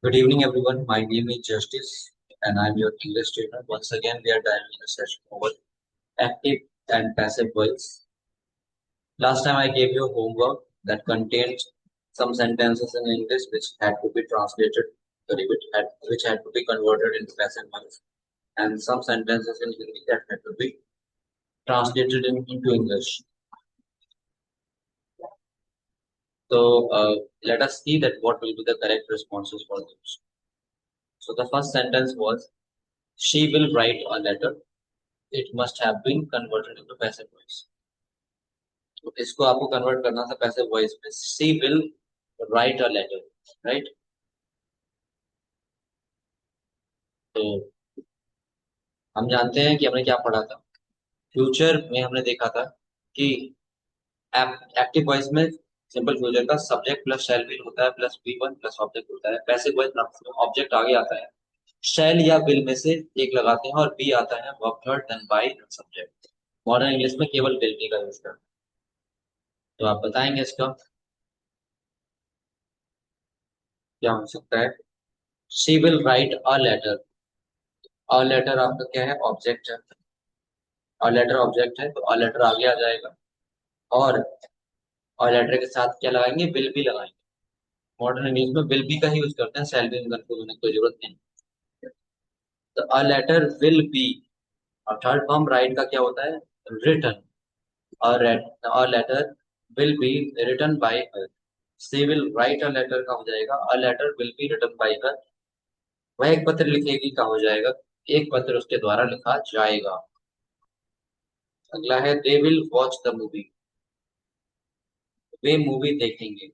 Good evening, everyone. My name is Justice, and I'm your English trainer. Once again, we are diving a session over active and passive voice. Last time, I gave you homework that contained some sentences in English which had to be translated, which had to be converted into passive voice, and some sentences in Hindi that had to be translated into English. So let us see that what will be the correct responses for those. So the first sentence was, "She will write a letter." It must have been converted into passive voice. तो इसको आपको convert करना था passive voice में. She will write a letter, right. तो हम जानते हैं कि हमने क्या पढ़ा था. फ्यूचर में हमने देखा था कि एक्टिव वॉइस में सिंपल फ्यूचर का सब्जेक्ट प्लस शैल विल होता है plus be one plus object होता है. पैसिव वॉइस में ऑब्जेक्ट आगे आता है, शैल या विल में से एक लगाते हैं और बी आता है verb third then by then subject. Modern English में केवल विल बी का यूज करते हैं. तो आप बताएंगे इसका क्या हो सकता है. She will write a letter. A letter आपका क्या है, ऑब्जेक्ट है. अ लेटर ऑब्जेक्ट है तो अ लेटर आगे आ जाएगा. और अ लेटर के साथ क्या लगाएंगे, विल बी लगाएंगे. मॉडर्न इंग्लिश में विल बी का ही यूज करते हैं, शैल बी में कंफ्यूज होने की कोई जरूरत नहीं. तो अ लेटर विल बी. और थर्ड फॉर्म राइट का क्या होता है, रिटन. और a letter will be written by her. She will write a letter का हो जाएगा a letter will be written by her. वह एक पत्र लिखेगी का हो जाएगा एक पत्र उसके द्वारा लिखा जाएगा. अगला है they will watch the movie. वे मूवी देखेंगे.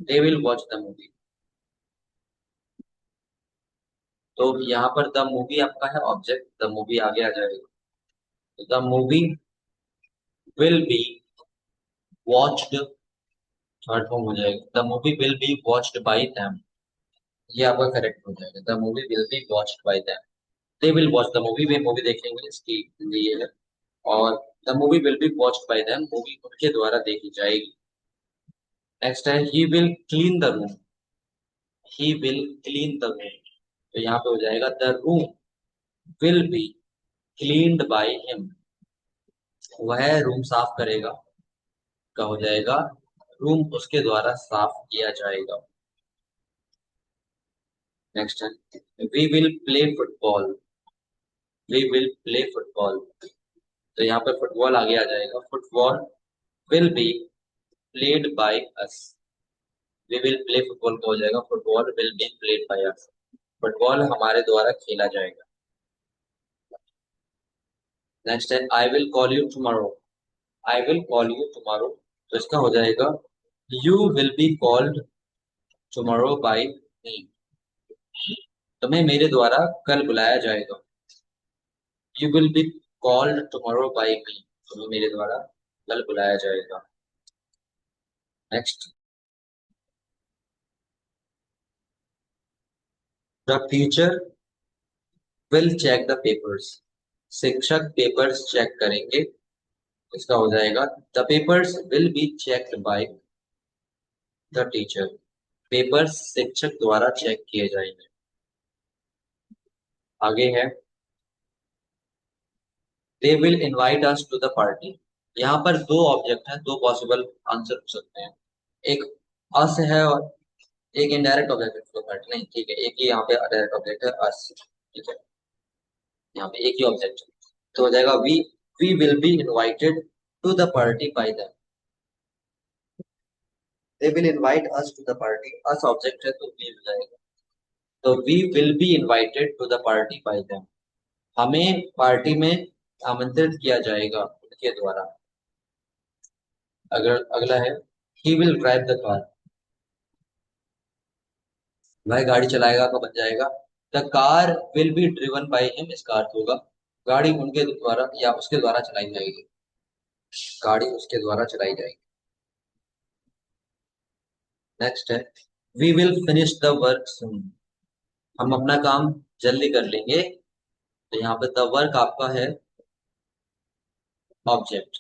They will watch the movie. तो यहाँ पर द मूवी आपका है ऑब्जेक्ट, द मूवी आगे आ जाएगा. तो the movie will be watched, third form हो जाएगा the movie will be watched bye them. ये आपका करेक्ट हो जाएगा, the movie will be watched bye them. They will watch the movie, वे मूवी देखेंगे, इसकी हिंदी ये है. और the movie will be watched bye them, movie उनके द्वारा देखी जाएगी. नेक्स्ट है he will clean the room. He will clean the room. तो यहाँ पे हो जाएगा the room will be cleaned by him. वह रूम साफ करेगा का हो जाएगा रूम उसके द्वारा साफ किया जाएगा. नेक्स्ट है we will play football. We will play football. तो यहाँ पे फुटबॉल आगे आ जाएगा. Football will be played by us. We will play football का हो जाएगा football will be played by us. Football हमारे द्वारा खेला जाएगा. नेक्स्ट है I will call you tomorrow. I will call you tomorrow. तो इसका हो जाएगा you will be called tomorrow by me. तुम्हें मेरे द्वारा कल बुलाया जाएगा. You will be called tomorrow by me. तुम्हें मेरे द्वारा कल बुलाया जाएगा. Next, the teacher will check the papers. शिक्षक पेपर्स चेक करेंगे. इसका हो जाएगा the papers will be checked by the teacher. Papers शिक्षक द्वारा चेक किए जाएंगे. आगे है they will invite us to the party. यहाँ पर दो ऑब्जेक्ट हैं, दो पॉसिबल आंसर हो सकते हैं. एक अस है और एक इनडायरेक्ट ऑब्जेक्ट है. पार्टी नहीं, ठीक है, एक ही यहाँ पे डायरेक्ट ऑब्जेक्ट है अस. ठीक है, यहाँ पे एक ही ऑब्जेक्ट है. तो हो जाएगा we will be invited to the party by them. They will invite us to the party, us object है तो वी हो जाएगा. तो we will be invited to the party by them. हमें पार्टी में आमंत्रित किया जाएगा उनके द्वारा. अगर अगला है he will drive the car. वह गाड़ी चलाएगा का बन जाएगा the car will be driven by him. इसका अर्थ होगा गाड़ी उनके द्वारा या उसके द्वारा चलाई जाएगी. गाड़ी उसके द्वारा चलाई जाएगी. नेक्स्ट है we will finish the work soon. हम अपना काम जल्दी कर लेंगे. तो यहाँ पे द वर्क आपका है ऑब्जेक्ट.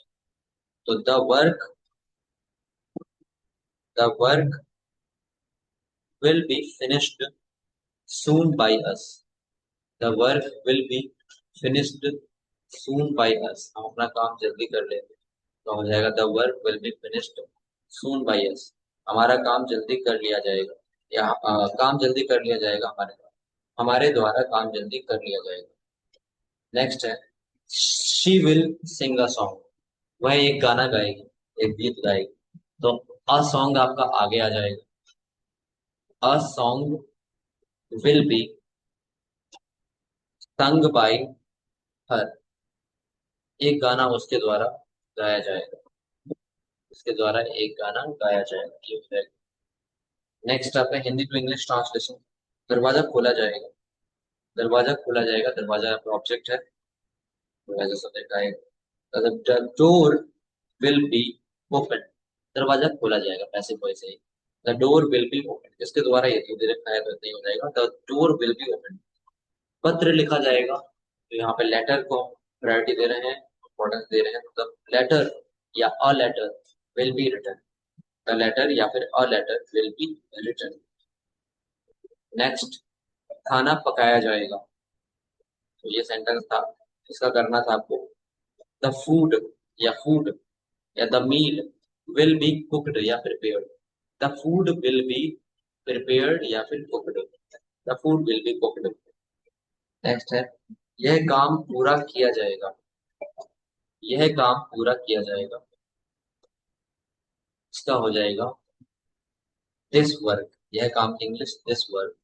तो the work will be finished soon by us. The work will be finished soon by us. हम अपना काम जल्दी कर लेंगे तो हो जाएगा the work will be finished soon by us. हमारा काम जल्दी कर लिया जाएगा या काम जल्दी कर लिया जाएगा हमारे द्वारा काम जल्दी कर लिया जाएगा. नेक्स्ट है she will sing a song. वह एक गाना गाएगी, एक गीत गाएगी. तो a song आपका आगे आ जाएगा. A song will be sung by her. एक गाना उसके द्वारा गाया जाएगा. उसके द्वारा एक गाना गाया जाएगा. ये हो जाएगा. नेक्स्ट आप है हिंदी टू इंग्लिश ट्रांसलेशन. दरवाजा खोला जाएगा. दरवाजा खोला जाएगा. दरवाजा आपका ऑब्जेक्ट है. दरवाजा सब्जेक्ट आएगा. The door will be open. दरवाजा खोला जाएगा. पैसिव वॉइस है. The door will be open. इसके द्वारा ये तो डायरेक्ट आया तो नहीं हो जाएगा. The door will be open. पत्र लिखा जाएगा. तो यहाँ पे लेटर को प्रायोरिटी दे रहे हैं, इंपॉर्टेंस दे रहे हैं. मतलब लेटर या a letter will be written. The letter या फिर a letter will be written. Next खाना पकाया जाएगा. तो ये सेंटेंस था. इसका करना था आपको. द फूड या फूड या the meal will be cooked या prepared. The food will be prepared या फिर cooked. The food will be cooked. Next है यह काम पूरा किया जाएगा. यह काम पूरा किया जाएगा. इसका हो जाएगा दिस वर्क. यह काम इंग्लिश दिस वर्क.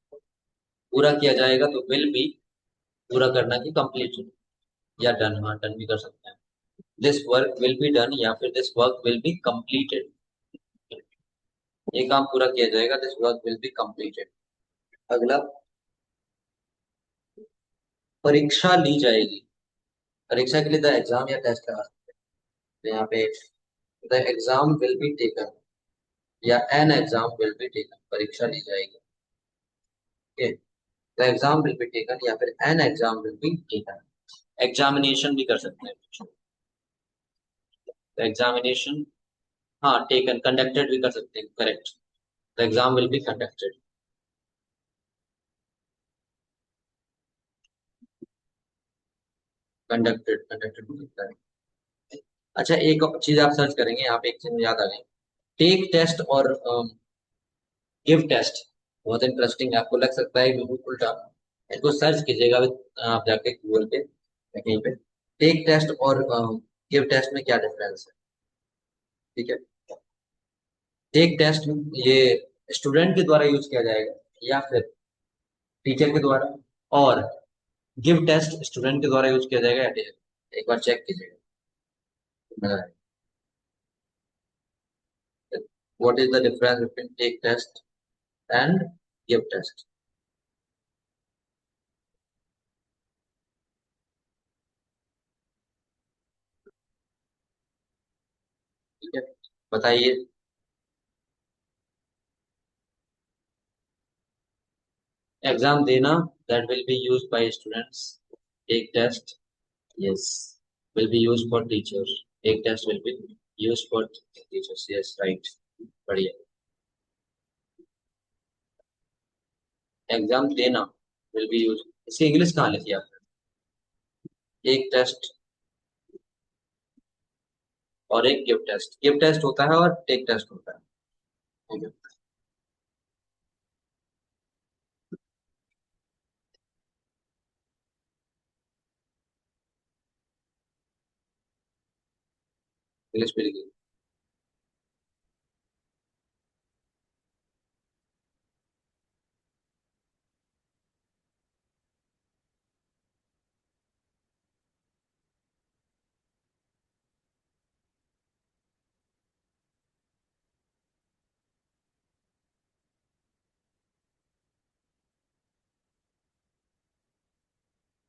पूरा किया जाएगा तो विल बी पूरा करना की कंप्लीट या डन. हाँ डन भी कर सकते हैं. This work will be done या फिर this work will be completed. ये काम पूरा किया जाएगा. This work will be completed. अगला परीक्षा ली जाएगी. परीक्षा के लिए द एग्जाम या टेस्ट लगा सकते हैं. तो यहाँ पे the exam will be taken या an exam will be taken. परीक्षा ली जाएगी. Okay. The exam will be taken या फिर an exam will be taken. Examination भी कर सकते हैं. एग्जामिनेशन हाँ टेकन कंडक्टेड भी कर सकते हैं. Correct. The exam will be conducted. Conducted conducted हो सकता है. अच्छा एक चीज आप सर्च करेंगे. यहाँ पे एक चीज याद आ गई. टेक टेस्ट और गिव टेस्ट बहुत इंटरेस्टिंग है. आपको लग सकता है बिल्कुल उल्टा. इसको सर्च कीजिएगा आप जाके गूगल पे या कहीं पे. टेक टेस्ट और गिव टेस्ट में क्या डिफरेंस है. ठीक है. टेक टेस्ट ये स्टूडेंट के द्वारा यूज किया जाएगा या फिर टीचर के द्वारा. और गिव टेस्ट स्टूडेंट के द्वारा यूज किया जाएगा या टीचर. एक बार चेक कीजिएगा. What is the difference between take test and give test. ठीक है बताइए. एग्जाम देना that will be used by students. Take test yes will be used for teachers. Take test will be used for teachers. Yes right. बढ़िया. Exam देना will be used. इसकी English कहाँ लिखी है आपने. एक टेस्ट और एक गिव टेस्ट. गिव टेस्ट होता है और टेक टेस्ट होता है. ठीक है. इंग्लिश में लिखी.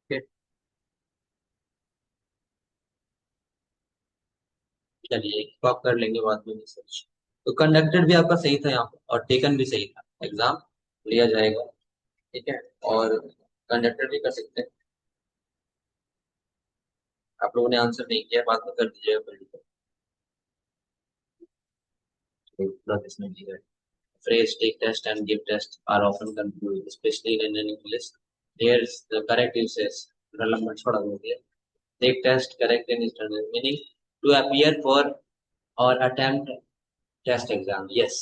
ठीक है. चलिए एक आप कर लेंगे बाद में रिसर्च. तो कंडक्टेड भी आपका सही था यहाँ पे और टेकन भी सही था. एग्जाम लिया जाएगा. ठीक है. और कंडक्टेड भी कर सकते हैं. आप लोगों ने आंसर नहीं किया बाद में कर दीजिएगा. पूरा किसने किया है. phrase take test and give test are often confused, especially in Indian English. Here's the correct usage. लंबा छोड़ा हो गया. Take test correct in Eastern meaning to appear for or attempt test exam. Yes,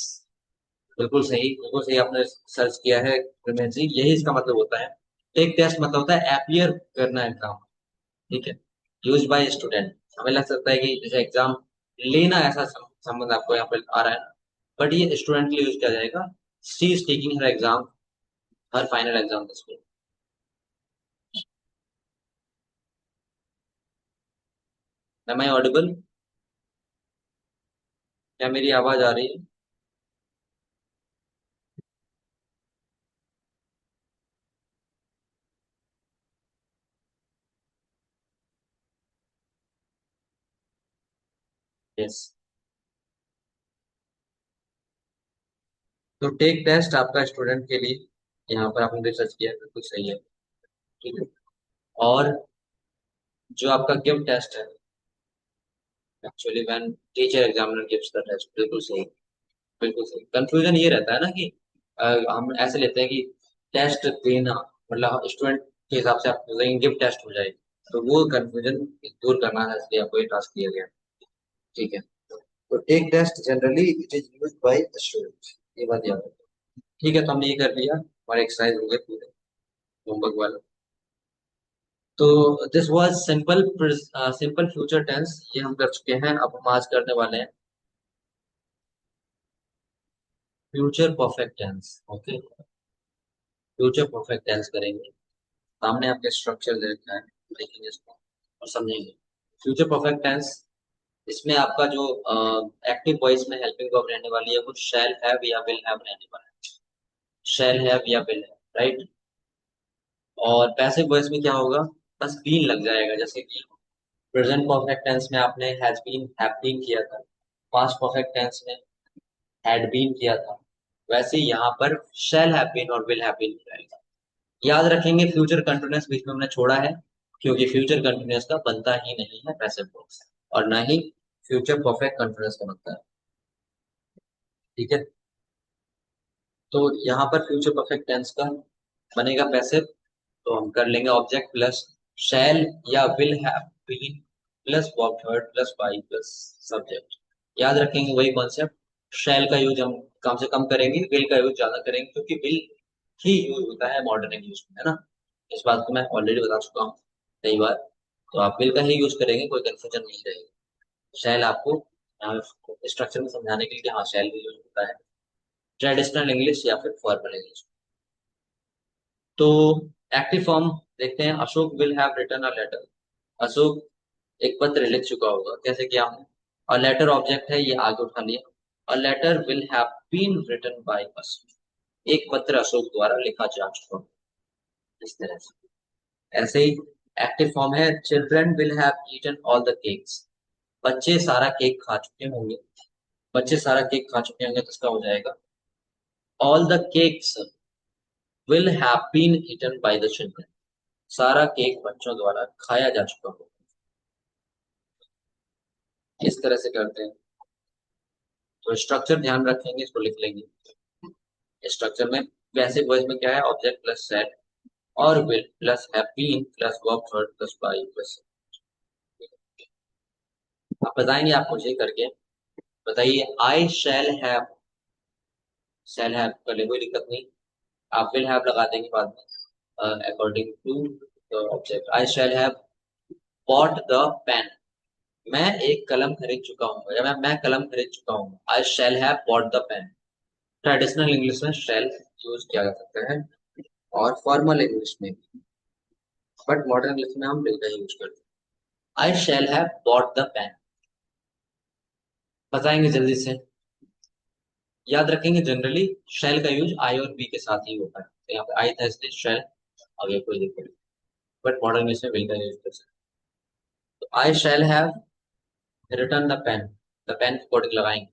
बिल्कुल सही आपने search किया है रमेश जी. यही इसका मतलब होता है. टेक टेस्ट मतलब होता है अपियर करना एग्जाम. ठीक है. Use by student. हमें लग सकता है कि जैसे एग्जाम लेना ऐसा संबंध आपको यहाँ पे आ रहा है, बट ये स्टूडेंट के लिए यूज किया जाएगा. She is taking her exam, her final exam this week. Am I audible? क्या मेरी आवाज आ रही है? यस. तो टेक टेस्ट आपका स्टूडेंट के लिए यहाँ पर आपने रिसर्च किया है, बिल्कुल सही है. ठीक है. और जो आपका गिव टेस्ट है, actually when teacher examiner gives the test, बिल्कुल सही. बिल्कुल सही. कंफ्यूजन ये रहता है ना कि हम ऐसे लेते हैं कि टेस्ट देना मतलब स्टूडेंट के हिसाब से आप गिव टेस्ट हो जाए. तो वो कंफ्यूजन दूर करना है, इसलिए आपको ये टास्क दिया गया. ठीक है. तो take test generally it is used by student. ये बात याद रखो. ठीक है. तो हमने ये कर लिया, हमारे एक्सरसाइज हो गए पूरे होमवर्क वाला. तो this was simple simple future tense, ये हम कर चुके हैं. अब हम आज करने वाले हैं future perfect tense. Okay. Future perfect tense करेंगे. सामने आपके स्ट्रक्चर दे रखा है, देखेंगे इसको और समझेंगे. फ्यूचर परफेक्ट टेंस, इसमें आपका जो एक्टिव वॉइस में हेल्पिंग वर्ब रहने वाली है वो शैल हैव या विल हैव रहने वाला है. शैल हैव या विल हैव, राइट. और पैसिव वॉइस में क्या होगा? बस बीन लग जाएगा. जैसे कि प्रेजेंट परफेक्ट टेंस में आपने हैज बीन हैव बीन किया था, पास्ट परफेक्ट टेंस में हैड बीन किया था, वैसे ही यहाँ पर शैल हैव बीन और विल हैव बीन रहेगा. याद रखेंगे फ्यूचर कंटिन्यूअस बीच में हमने छोड़ा है, क्योंकि फ्यूचर कंटिन्यूअस का बनता ही नहीं है पैसिव वॉइस, और ना ही फ्यूचर परफेक्ट कंटिन्यूअस का बनता है. ठीक है. तो यहाँ पर फ्यूचर परफेक्ट टेंस का बनेगा पैसिव. तो हम कर लेंगे ऑब्जेक्ट प्लस शैल या will have been plus verb third plus by plus subject. याद रखेंगे वही कॉन्सेप्ट. शैल का यूज हम कम से कम करेंगे, विल का यूज ज्यादा करेंगे, क्योंकि विल ही यूज होता है मॉडर्न इंग्लिश में, है ना. इस बात को मैं ऑलरेडी बता चुका हूँ कई बार. तो आप विल का ही यूज करेंगे, कोई कंफ्यूजन नहीं रहेगी. शैल आपको स्ट्रक्चर में समझाने के लिए कि हाँ शैल भी यूज होता है ट्रेडिशनल इंग्लिश या फिर फॉर्मल इंग्लिश. तो एक्टिव फॉर्म देखते हैं. Ashok will have written a letter. Ashok एक पत्र लिख चुका होगा. कैसे किया हमने? और लेटर ऑब्जेक्ट है, ये आगे उठा लिया. A letter will have been written by Ashok. एक पत्र अशोक द्वारा लिखा जा चुका होगा. इस तरह से. ऐसे ही एक्टिव फॉर्म है children will have eaten all the cakes. बच्चे सारा केक खा चुके होंगे. बच्चे सारा केक खा चुके होंगे तो इसका हो जाएगा all the cakes will have been eaten by the children. सारा केक बच्चों द्वारा खाया जा चुका होगा. इस तरह से करते हैं. तो स्ट्रक्चर ध्यान रखेंगे, इसको लिख लेंगे. स्ट्रक्चर में वैसे वॉइस में क्या है? ऑब्जेक्ट प्लस सेट और will plus have been plus verb third plus by plus. आप बताएंगे आप मुझे करके. बताइए आई शैल हैव कर ले, कोई दिक्कत नहीं. आप विल हैव लगा देंगे बाद में according to the object. I shall have bought the pen. मैं एक कलम खरीद चुका हूँ, या मैं कलम खरीद चुका हूँ. I shall have bought the pen. Traditional English में शैल यूज किया जा सकता है और फॉर्मल इंग्लिश में, बट मॉडर्न इंग्लिश में हम विल का यूज करते हैं. I shall have bought the pen. बताएंगे जल्दी से. याद रखेंगे जनरली शैल का यूज आई और बी के साथ ही होता है. तो यहाँ पे आई था इसलिए शैल आगे कोई दिक्कत नहीं, बट मॉडर्न इंग्लिश में विल का यूज कर सकते हैं. तो I shall have return the pen कोडिंग लगाएंगे.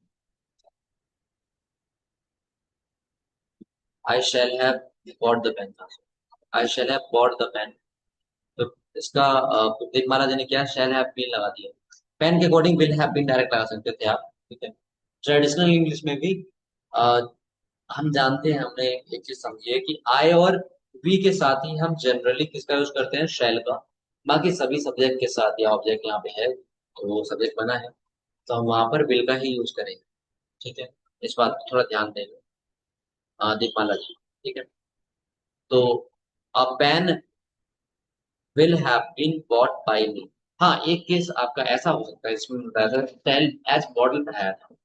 I shall have bought the pen था. I shall have bought the pen. तो इसका कुलदीप महाराज ने क्या शैल हैव बीन लगा दिया. पेन के according will have been direct लगा सकते थे आप. ठीक है. ट्रेडिशनल इंग्लिश में भी हम जानते हैं, हमने एक चीज समझी है कि आई और वी के साथ ही हम जनरली किसका यूज करते हैं, शैल का। बाकी सभी सब्जेक्ट के साथ या ऑब्जेक्ट यहाँ पे है तो वो सब्जेक्ट बना है तो हम वहां पर विल का ही यूज करेंगे। ठीक है, इस बात को थोड़ा ध्यान देंगे। दीपमाला जी, ठीक है। तो a pen will have been bought by me. हाँ, एक केस आपका ऐसा हो सकता है, इसमें बताया था टेल एज मॉडल पढ़ाया था।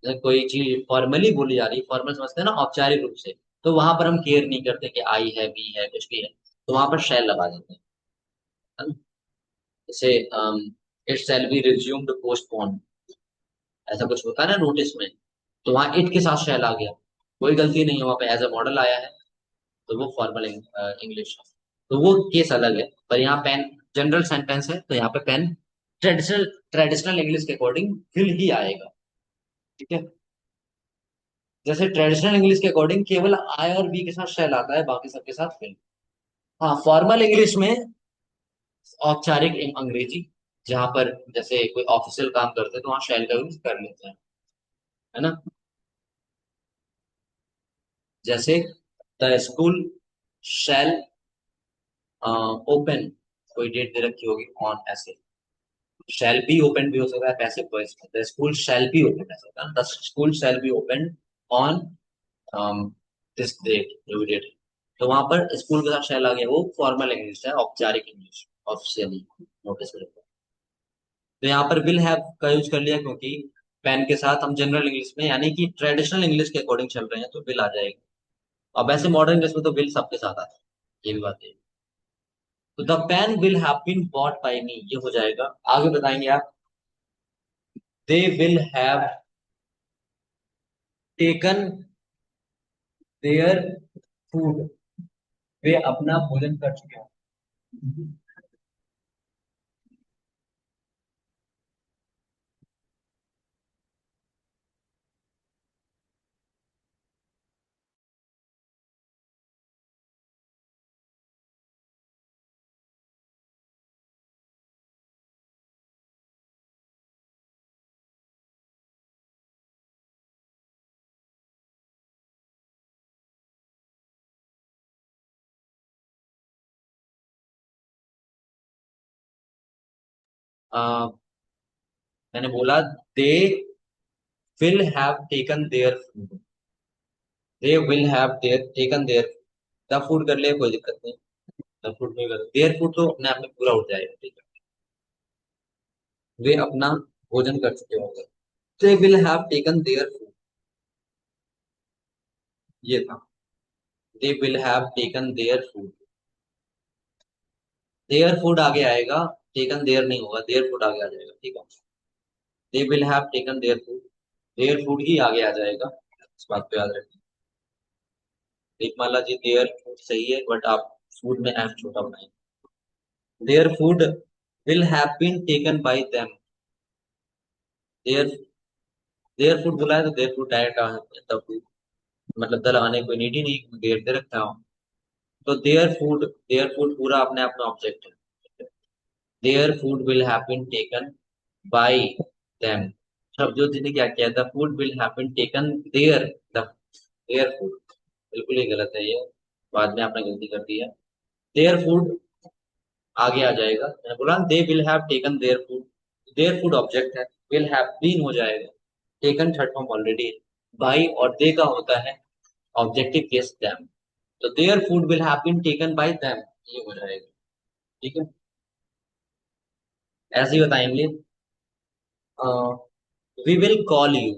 जैसे कोई चीज फॉर्मली बोली जा रही, फॉर्मल समझते हैं ना, औपचारिक रूप से, तो वहां पर हम केयर नहीं करते कि आई है, बी है, कुछ भी है, तो वहां पर शैल लगा देते हैं, है ना? जैसे it shall be resumed postpone, ऐसा कुछ होता है ना नोटिस में, तो वहां इट के साथ शैल आ गया, कोई गलती नहीं है, वहां पे एज अ मॉडल आया है, तो वो फॉर्मल इंग्लिश। तो वो केस अलग है, पर यहाँ पेन जनरल सेंटेंस है तो यहाँ पे पेन ट्रेडिशनल ट्रेडिशनल इंग्लिश के अकॉर्डिंग विल ही आएगा। ठीक है, जैसे ट्रेडिशनल इंग्लिश के अकॉर्डिंग केवल आई और बी के साथ शैल आता है, बाकी सबके साथ विल। हाँ, फॉर्मल इंग्लिश में औपचारिक अंग्रेजी, जहां पर जैसे कोई ऑफिशियल काम करते हैं तो वहां शैल का यूज कर लेते हैं, है ना? जैसे द स्कूल शैल ओपन, कोई डेट दे रखी होगी ऑन, ऐसे शैल बी ओपन भी हो सकता है पैसिव वॉइस में, the school shall be open ऐसा होता है, the school shall be open on this date, जो भी डेट है। तो वहां पर स्कूल के साथ शैल आ गया, वो फॉर्मल इंग्लिश है, औपचारिक इंग्लिश, ऑफिशियली नोटिस में। तो यहाँ पर विल हैव का यूज कर लिया क्योंकि पेन के साथ हम जनरल इंग्लिश में यानी कि ट्रेडिशनल इंग्लिश के अकॉर्डिंग चल रहे हैं तो विल आ जाएगा। अब ऐसे मॉडर्न इंग्लिश में तो विल सबके साथ आता है, ये भी बात है। तो the pen will have been bought by me, ये हो जाएगा। आगे बताएंगे आप, they will have taken their food, वे अपना भोजन कर चुके हैं। आ, मैंने बोला they will have taken their food, they will have their taken their, the food कर ले कोई दिक्कत नहीं, द फूड में कर देयर फूड तो अपने आप में पूरा उठ जाएगा, ठीक है। वे अपना भोजन कर चुके होंगे, दे will have taken their food, ये था, दे will have taken their food. Their food आगे आएगा, टेकन देयर नहीं होगा, देयर फूड आगे आ जाएगा, ठीक है। They will have taken their food, their food ही आगे आ जाएगा, इस बात को याद रखिए। दीपमाला जी, देयर फूड सही है बट आप फूड में एफ छोटा बनाएंगे। Their food will have been taken by them, their their food बुलाए तो देयर फूड डायरेक्ट आ सकता है, मतलब द लगाने की कोई नीड ही नहीं, देर दे रखा हूँ। तो देयर फूड पूरा अपने आप में ऑब्जेक्ट है। Their food will have been taken by them, शब्दों ने क्या किया, the food will have been taken their, the their food, बिल्कुल ही गलत है ये, बाद में आपने गलती कर दी है। देयर फूड आगे आ जाएगा, मैंने बोला they will have taken their food, their food object है, विल हैव बीन हो जाएगा, टेकन थर्ड फॉर्म ऑलरेडी है, बाई और दे का होता है ऑब्जेक्टिव केस देम, तो their food will have been taken by them, ये हो जाएगा, ठीक है। ऐसे ही बताएंगे, we will call you,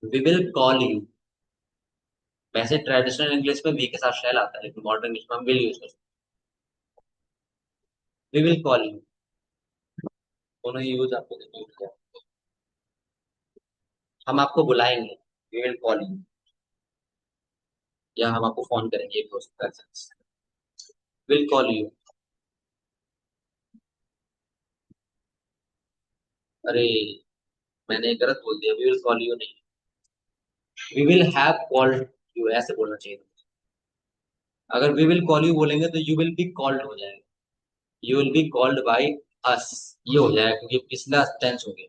we will call you, वैसे ट्रेडिशनल इंग्लिश में वी के साथ शैल आता है लेकिन मॉडर्न इंग्लिश में हम विल यूज करते हैं, वी विल कॉल यू, दोनों ही यूज आपको देखने को मिल जाएगा। हम आपको बुलाएंगे, वी विल कॉल यू, या हम आपको फोन करेंगे, एक हो सकता है, विल कॉल यू। अरे, मैंने गलत बोल दिया, वी विल कॉल यू नहीं, we will have called you ऐसे बोलना चाहिए। अगर वी विल कॉल यू बोलेंगे तो यू विल बी कॉल्ड हो जाएगा, you will be called by अस, ये हो जाएगा क्योंकि पिछला टेंस हो गया।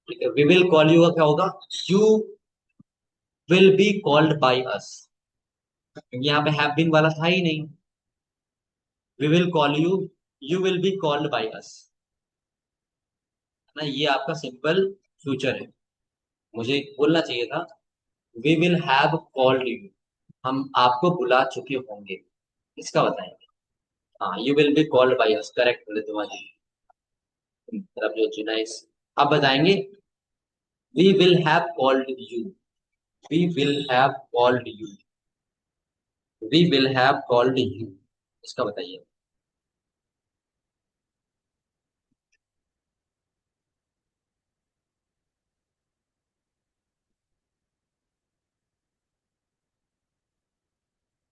ठीक है, वी विल कॉल यू का क्या होगा, you will be called by us, क्योंकि यहाँ पे हैव बीन वाला था ही नहीं। We will call you, you will be called by us, ना, ये आपका सिंपल फ्यूचर है। मुझे बोलना चाहिए था we will have called you, हम आपको बुला चुके होंगे, इसका बताएंगे। हाँ, you will be called by us, correct Rituma ji, Prabhjot nice. अब बताएंगे we will have called you, we will have called you, we will have called you, इसका बताइए।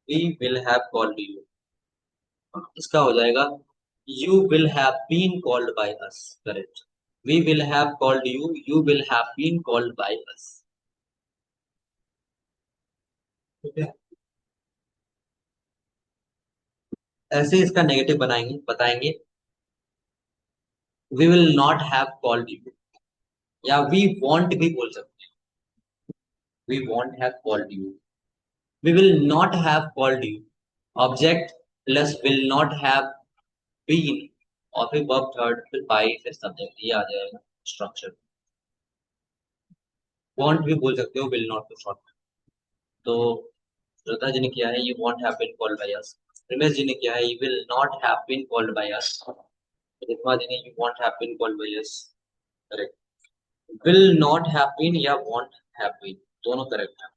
We will have called you, इसका हो जाएगा you will have been called by us, correct. We will have called you, you will have been called by us. ठीक है, ऐसे इसका negative बनाएंगे, बताएंगे we will not have called you, या वी वॉन्ट भी बोल सकते हैं, we won't have called you, we will not have called you, object plus will not have been, और फिर वर्ब थर्ड, फिर बाई, फिर सब्जेक्ट, ये आ जाएगा स्ट्रक्चर। वॉन्ट भी बोल सकते हो, विल नॉट को शॉर्ट। तो श्रद्धा जी ने किया है you won't have been called by us, Ramesh ji ने किया है you will not have been called by us, Ritma ji ने you won't have been called by us, correct. Will not have been या वॉन्ट हैव बीन, दोनों करेक्ट है।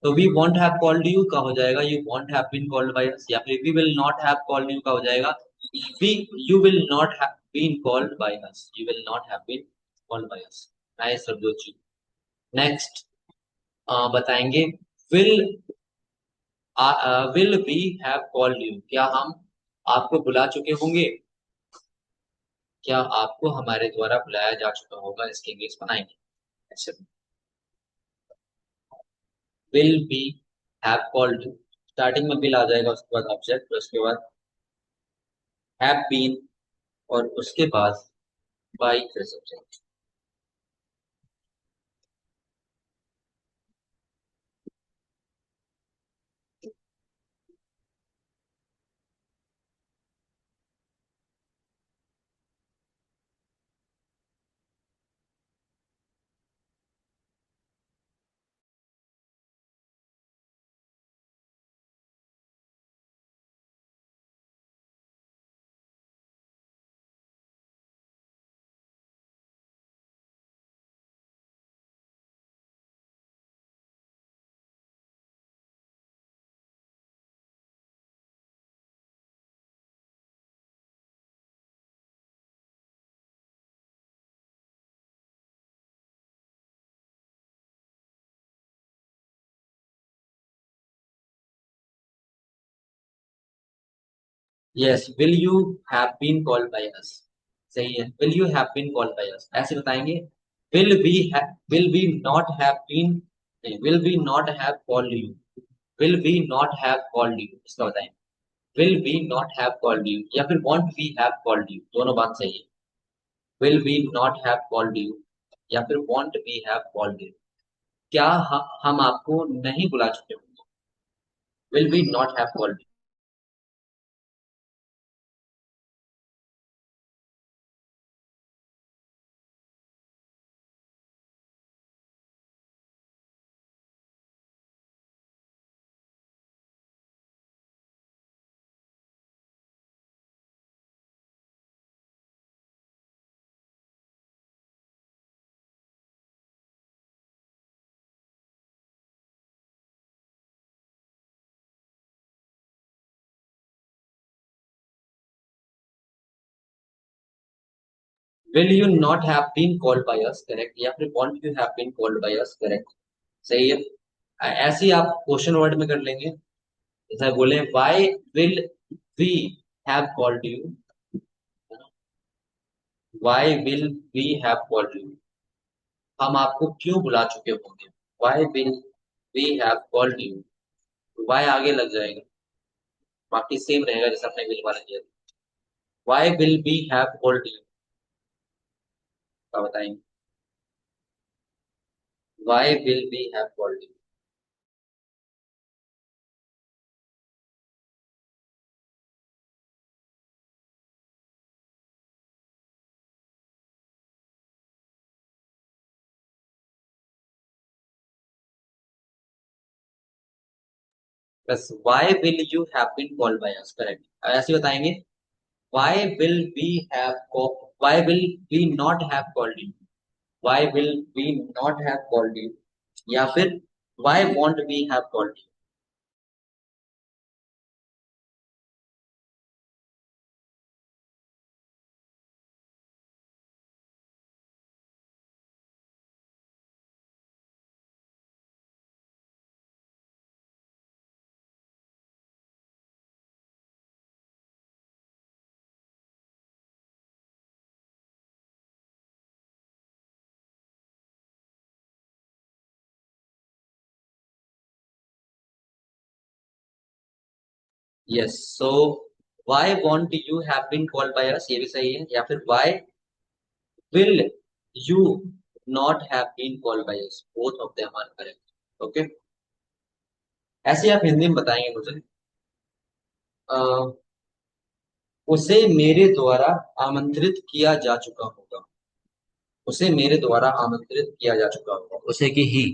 तो we won't have called you का हो जाएगा you won't have been called by us, या फिर we will not have called you का हो जाएगा we you will not have been called by us, you will not have been called by us. Nice Sardoj ji. Next बताएंगे will will we have called you, क्या हम आपको बुला चुके होंगे, क्या आपको हमारे द्वारा बुलाया जा चुका होगा, इसके इंग्लिश बनाएंगे ऐसे। Will be have called you, starting में विल आ जाएगा, उसके बाद ऑब्जेक्ट, उसके बाद हैव बीन, और उसके बाद बाई, फिर subject. Yes, will you have been called by us, सही है, will you have been called by us, ऐसे बताएंगे will we will we not have been, will we not have called you, will we not have called you, इसका बताएंगे will we not have called you, या फिर won't we have called you, दोनों बात सही है। Will we not have called you, या फिर won't we have called you, क्या हम आपको नहीं बुला चुके होंगे, will we not have called you. Will you not have been called by us, correct, या फिर won't you have been called by us, correct, सही है। ऐसे ही आप क्वेश्चन वर्ड में कर लेंगे, जैसे बोले why will we have called you, why will we have called you, हम आपको क्यों बुला चुके होंगे, why will we have called you, why आगे लग जाएगा, बाकी सेम रहेगा जैसे हमने विल वाला किया। Why will we have called you का बताएंगे, Why will we have called you? बस why will you have been called by us? Correct, ऐसे बताएंगे. Why will we have why will we not have called you? Why will we not have called you? या फिर why won't we have called you? Yes, so why won't you have been called by us? ये भी सही है. या फिर why will you not have been called by us? Both of them are correct. Okay. ऐसे आप हिंदी में बताएंगे मुझे. अ, उसे मेरे द्वारा आमंत्रित किया जा चुका होगा. उसे मेरे द्वारा आमंत्रित किया जा चुका होगा. उसे कि ही.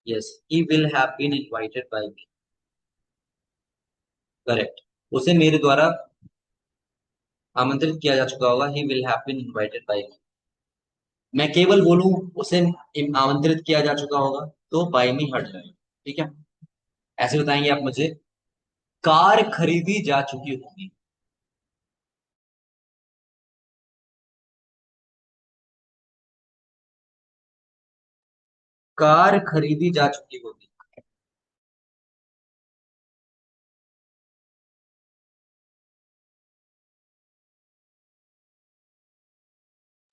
Yes, he will have been invited by me. Correct. उसे मेरे द्वारा आमंत्रित किया जा चुका होगा. He will have been invited by me. मैं केवल बोलूं उसे आमंत्रित किया जा चुका होगा तो बाय मी हट जाएगा. ठीक है. ऐसे बताएंगे आप मुझे. कार खरीदी जा चुकी होगी. कार खरीदी जा चुकी होगी.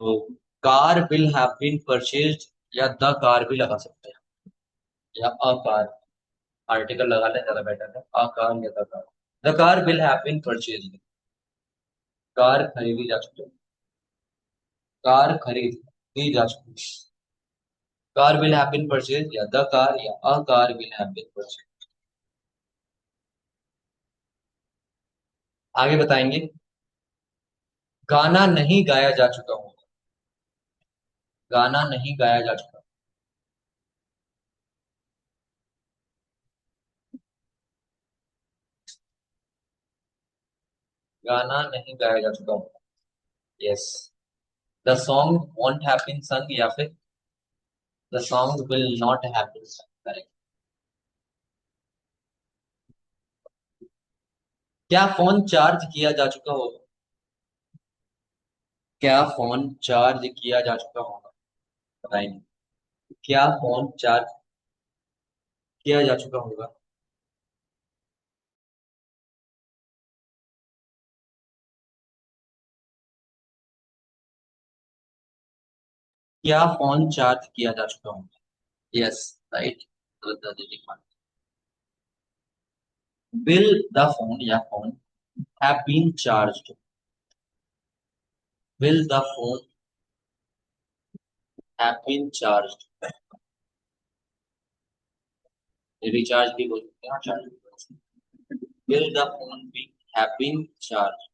तो car will have been purchased या द कार भी लगा सकते हैं. या अ कार. आर्टिकल लगा ले ज्यादा बेटर है. अ कार या the car. The car will have been purchased. Car खरीदी जा चुकी है. कार खरीदी जा चुकी है. Car will have been purchased या द कार या a car will have been purchased. आगे बताएंगे. गाना नहीं गाया जा चुका होगा. गाना नहीं गाया जा चुका. गाना नहीं गाया जा चुका होगा. Yes. The song won't have been sung या फिर the song will not have been sung. Correct. क्या फोन चार्ज किया जा चुका होगा? क्या फोन चार्ज किया जा चुका होगा? बताएंगे. क्या फोन चार्ज किया जा चुका होगा? क्या फोन चार्ज किया जा चुका होगा? Yes. Right. Will the phone या phone have been charge. Will the phone have been charge. Recharge भी बोल सकते हैं. चार्ज भी बोल सकते हैं. Will the phone be have been charge.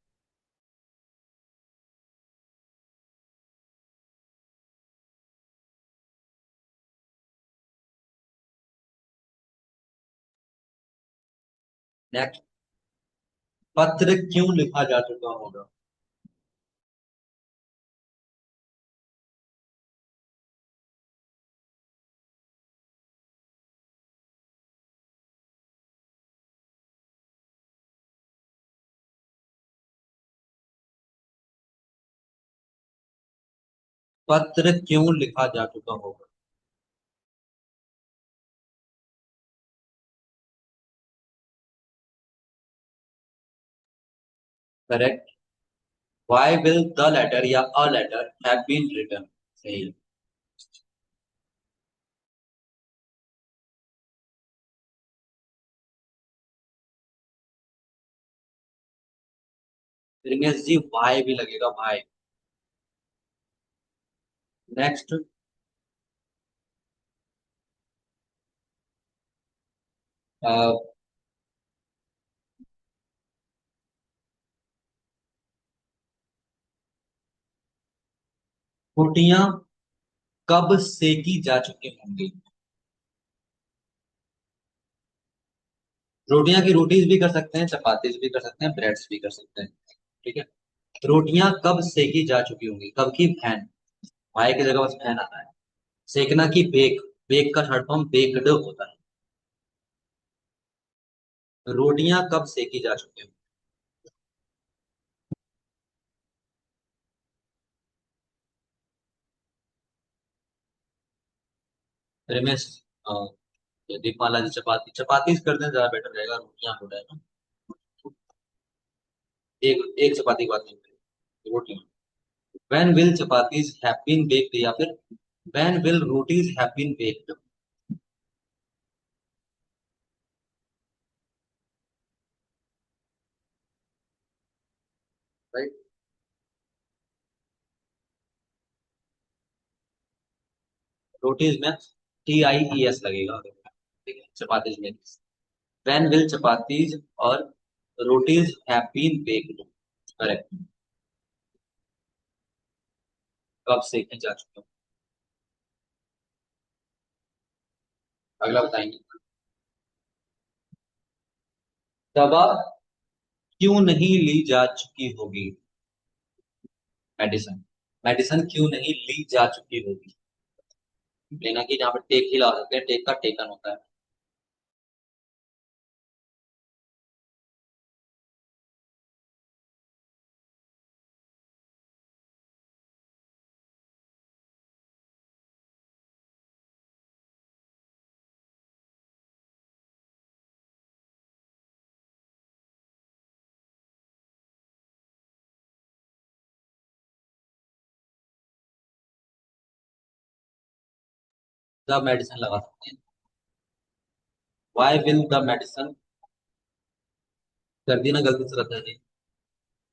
Next. पत्र क्यों लिखा जा चुका होगा? पत्र क्यों लिखा जा चुका होगा? Correct. Why will the letter या a letter have been written, सही है। रमेश जी वाई भी लगेगा भाई। नेक्स्ट। रोटियां कब सेकी जा चुकी होंगी। रोटियां की रोटीज भी कर सकते हैं, चपातीज भी कर सकते हैं, ब्रेड्स भी कर सकते हैं। ठीक है। रोटियां कब सेकी जा चुकी होंगी, कब की फैन। भाई की जगह बस फैन आता है। सेकना की बेक। बेक का थर्ड फॉर्म बेक्ड होता है। रोटियां कब सेकी जा चुकी होंगी। रमेश। अ, दीपमाला जी चपाती चपातीज कर दें ज्यादा बेटर रहेगा, रोटियां हो जाएगा। एक एक चपाती की बात नहीं करें, रोटियां। When will chapatis have been baked या फिर when will rotis have been baked। Right. Rotis में TIES लगेगा। ठीक है, चपातीज में when will chapatis और rotis have been baked। Correct. कब सेके जा चुके हो। अगला बताएंगे। दवा क्यों नहीं ली जा चुकी होगी। मेडिसिन। मेडिसिन क्यों नहीं ली जा चुकी होगी। लेना कि जहाँ पर टेक ही ला सकते हैं, टेक का टेकन होता है। द मेडिसिन लगा सकते हैं। वाई विल द मेडिसिन कर दी ना गलती से रखा है।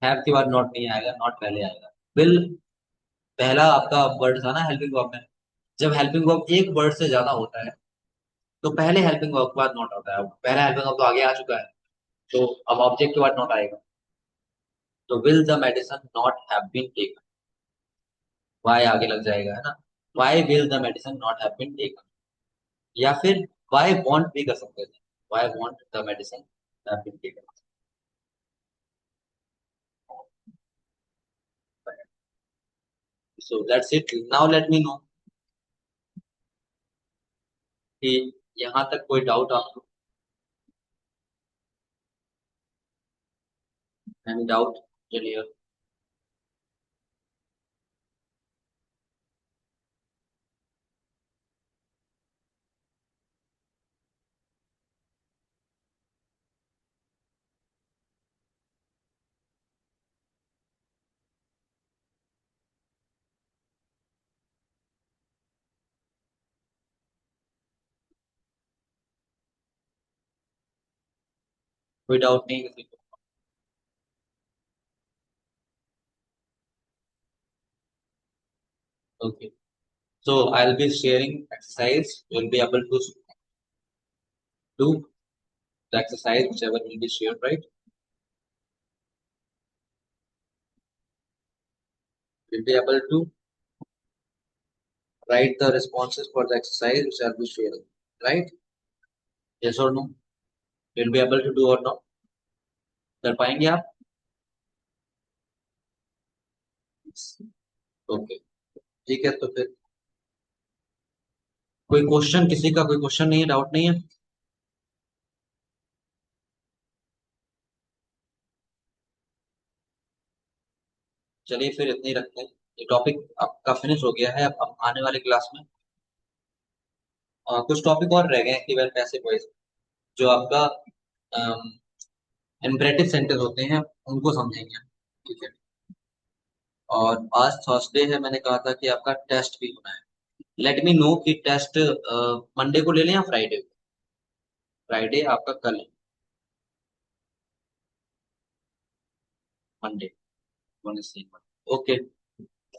हैव के बाद नॉट नहीं आएगा, नॉट पहले आएगा। विल पहला आपका वर्ड था ना हेल्पिंग वर्ब में। जब हेल्पिंग वर्ब एक वर्ड से ज्यादा होता है तो पहले हेल्पिंग वर्ब के बाद नॉट आता है। पहला हेल्पिंग वर्ब तो आगे आ चुका है, तो अब ऑब्जेक्ट के बाद नॉट आएगा। तो will the medicine not have been taken, why आगे लग जाएगा, है ना। Why will the medicine not have been taken, या फिर वाई वॉन्ट भी कर सकते थे। Why won't the medicine have been taken. So that's it, now let me know कि यहाँ तक कोई डाउट आपको। Any doubt. चलिए। कोई डाउट नहीं किसी को। Okay. So I'll be sharing exercise. You'll be able to do the exercise whichever will be shared, right? You'll be able to write the responses for the exercise which I'll be sharing, right? Yes or no? You'll be able to do or not? कर पाएंगे आप? Okay. ठीक है, तो फिर कोई question, किसी का कोई क्वेश्चन नहीं है, डाउट नहीं है। चलिए फिर इतने ही रखते हैं। ये टॉपिक आपका फिनिश हो गया है। अब आने वाले क्लास में कुछ टॉपिक और रह गए हैं कि वह पैसे वॉइस जो आपका इम्परेटिव सेंटेंस होते हैं उनको समझेंगे। ठीक है। और आज थर्सडे है, मैंने कहा था कि आपका टेस्ट भी होना है। लेट मी नो कि टेस्ट मंडे को ले लें या फ्राइडे को। फ्राइडे आपका कल है। Monday, okay.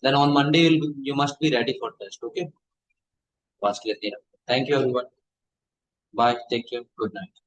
Then on Monday you must be ready for test. Okay, पास लेते हैं। Thank you everyone. Bye, take care, good night.